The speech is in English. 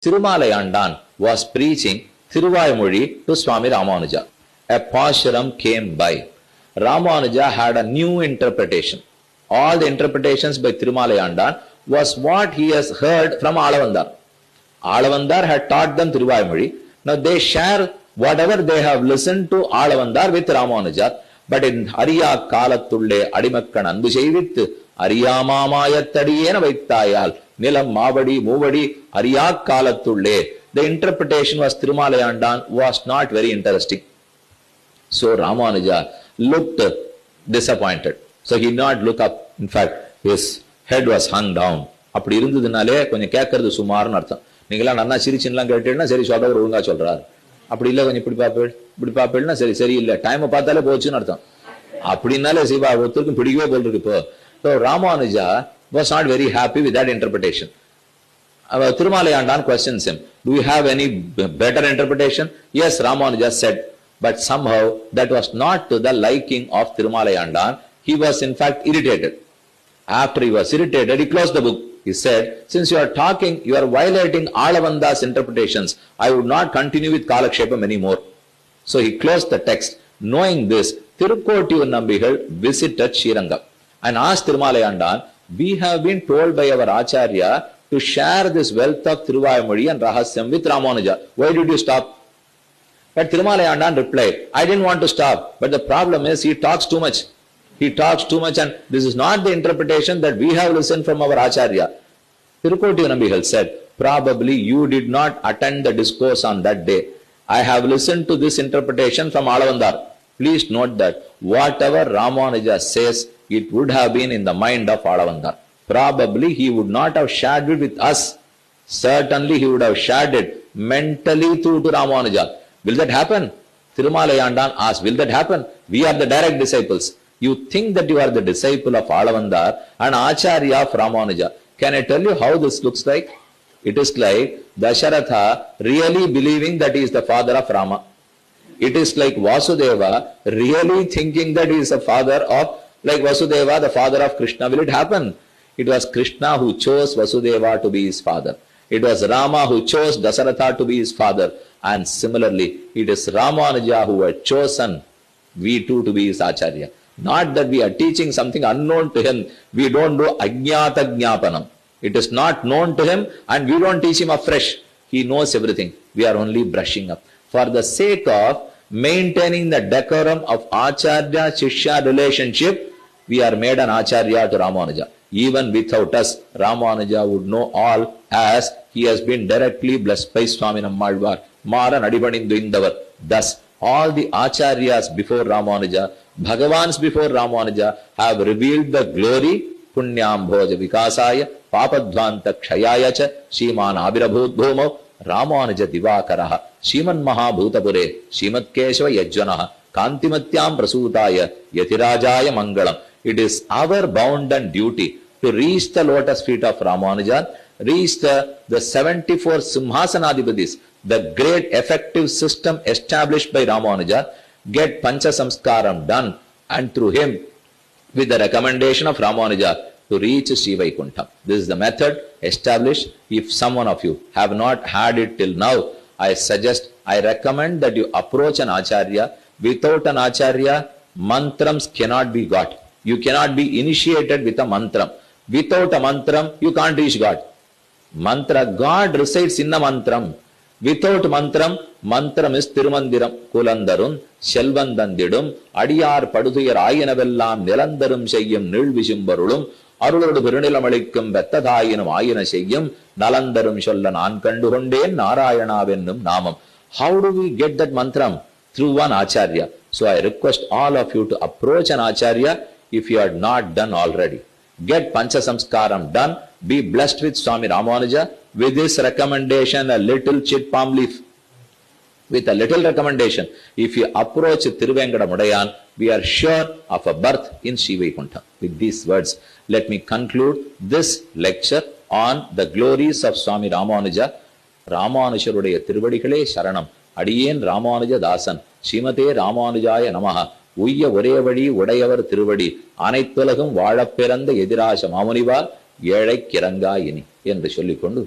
Thirumalai Andan was preaching Thiruvaimozhi to Swami Ramanuja. A Pashuram came by. Ramanuja had a new interpretation. All the interpretations by Thirumalai Andan was what he has heard from Alavandar. Alavandar had taught them Thiruvaimozhi. Now they share whatever they have listened to Alavandar with Ramanuja. But in Hariya Kalathulle Adimakkan Anbu Seivithu Ariyamamayathadiyena Vaittayal Nilam Mavadi Muvadi Hariya Kalathulle. The interpretation was Thirumalai Andan was not very interesting. So Ramanuja looked disappointed. So he did not look up. In fact, his head was hung down. அப்படி இருந்ததுனாலே கொஞ்சம் கேட்கறது சுமார்னு அர்த்தம். நீங்களாம் நன்னா சிரிச்சுலாம் கேட்டீங்கன்னா சரி சொல்றவர் ஒழுங்கா சொல்றாரு. அப்படி இல்லை கொஞ்சம் இப்படி பாப்பேன்னா சரி சரி இல்லை டைமை பார்த்தாலே போச்சுன்னு அர்த்தம். அப்படின்னாலே சிவா ஒருத்தருக்கும் பிடிக்கவே போல் இருக்கு இப்போ. So Ramanuja was not very happy with that interpretation. Thirumalai Andan questions him, do you have any better interpretation? Yes, Ramanuja said, but somehow that was not to the liking of Thirumalai Andan. He was in fact irritated. After he was irritated, he closed the book. He said, since you are talking, you are violating Alavanda's interpretations. I would not continue with Kalakshepam anymore. So he closed the text. Knowing this, Tirukottiyu Nambigal visited Srirangam and asked Thirumalai Andan, we have been told by our Acharya to share this wealth of Thiruvaimozhi and Rahasyam with Ramanuja. Why did you stop? But Thirumalai Andan replied, I didn't want to stop, but the problem is he talks too much. He talks too much and this is not the interpretation that we have listened from our Acharya. Tirukottiyu Nambigal said, probably you did not attend the discourse on that day. I have listened to this interpretation from Alavandar. Please note that whatever Ramanuja says, it would have been in the mind of Alavandar. Probably he would not have shared it with us. Certainly he would have shared it mentally through to Ramanuja. Will that happen? Thirumalai Andan asked, will that happen? We are the direct disciples. You think that you are the disciple of Alavandar and Acharya of Ramanuja. Can I tell you how this looks like? It is like Dasharatha really believing that he is the father of Rama. It is like Vasudeva really thinking that he is the father of, like Vasudeva, the father of Krishna. Will it happen? It was Krishna who chose Vasudeva to be his father. It was Rama who chose Dasharatha to be his father. And similarly, it is Ramanuja who had chosen we too to be his Acharya. Not that we are teaching something unknown to him. We don't do Ajñata Jñapanam. It is not known to him and we don't teach him afresh. He knows everything. We are only brushing up. For the sake of maintaining the decorum of Acharya-Shishya relationship, we are made an Acharya to Ramanuja. Even without us, Ramanuja would know all as he has been directly blessed by Swamy Nammalvar. Mara Nadipanindu Indavar. Thus, all the Acharyas before Ramanuja, Bhagavans before Ramanuja have revealed the glory Punyam Bhoja Vikasaya, Papadvanta Kshayaya cha, Shiman Abirabhut Bhumo, Ramanuja Divakaraha, Shiman Mahabhutapure, Shimat Keshava Yajjanaha, Kantimatyam Prasutaya, Yatirajaya Mangalam. It is our bound and duty to reach the lotus feet of Ramanuja, reach the 74 Simhasanadhipatis, the great effective system established by Ramanuja, get Pancha Samskaram done, and through him, with the recommendation of Ramanuja, to reach Sri Vaikuntham. This is the method established. If someone of you have not had it till now, I recommend that you approach an Acharya. Without an Acharya, mantrams cannot be got. You cannot be initiated with a mantram. Without a mantram, you can't reach God. Mantra, God resides in a mantram. Without mantram, mantram is Tirumandiram, Kulandarum, Shelvandandidum, Adiyar Padutuyar Ayanavellam, Nilandarum Shayam, Nilvishimbarulum, Aruladu Pirunilamalikum, Betadayinam Ayana Shayam, Nalandarum Shollan Ankanduhunde, Narayana Venum Namam. How do we get that mantram? Through one Acharya. So I request all of you to approach an Acharya if you are not done already. Get Pancha Samskaram done. Be blessed with Swami Ramanuja. With this recommendation, a little chit palm leaf. With a little recommendation, if you approach Thiruvenkadamudayan, we are sure of a birth in Sri Vaikuntham. With these words, let me conclude this lecture on the glories of Swami Ramanuja. Ramanujaruடைய திருவடிகளே சரணம். அடியேன் ராமானுஜ தாசன். ஸ்ரீமதே ராமானுஜாய நமஹ. உய்ய ஒரே வழி உடையவர் திருவடி. அனைத்துலகும் வாழப் பிறந்த எதிராச மாமுனிவார் ஏழைக்கிறங்காயினி என்று சொல்லிக்கொண்டு